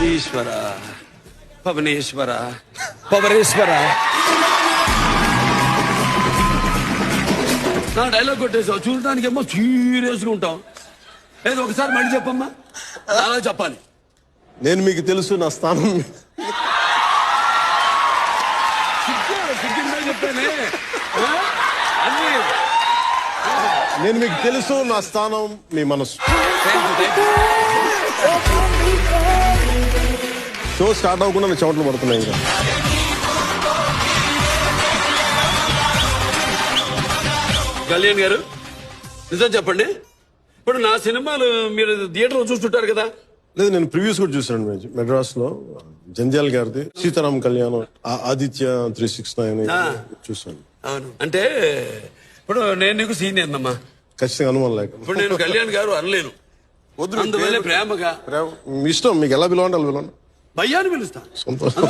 ఈశ్వర, పవనేశ్వర, పవరేశ్వర. నా డైలాగ్ కొట్టేసావు. చూడటానికి ఏమో సీరియస్గా ఉంటాం. ఏదో ఒకసారి మళ్ళీ చెప్పమ్మా. అలా చెప్పాలి. నేను మీకు తెలుసు నా స్థానం. చెప్పానే. నేను మీకు తెలుసు నా స్థానం మీ మనసు. షో స్టార్ట్ అవ్వకుండా నా చెమటలు పడుతున్నాయి. ఇంకా కళ్యాణ్ గారు నిజం చెప్పండి, ఇప్పుడు నా సినిమాలు మీరు థియేటర్లో చూస్తుంటారు కదా? లేదు, నేను ప్రివ్యూస్ కూడా చూసాను. మెడ్రాస్ లో జంధ్యాల గారిది సీతారాం కళ్యాణం, ఆదిత్య 369 చూసాను. అవును. అంటే ఇప్పుడు నేను నీకు సీనియర్ అమ్మా. ఖచ్చితంగా అనుమానం లేక. ఇప్పుడు నేను కళ్యాణ్ గారు అనలేను. అందువల్ల ప్రేమగా మీ ఇష్టం, మీకు ఎలా పిలవండి అలా పిలవండి. భయ్యాన్ని పిలుస్తా. సంతోషం.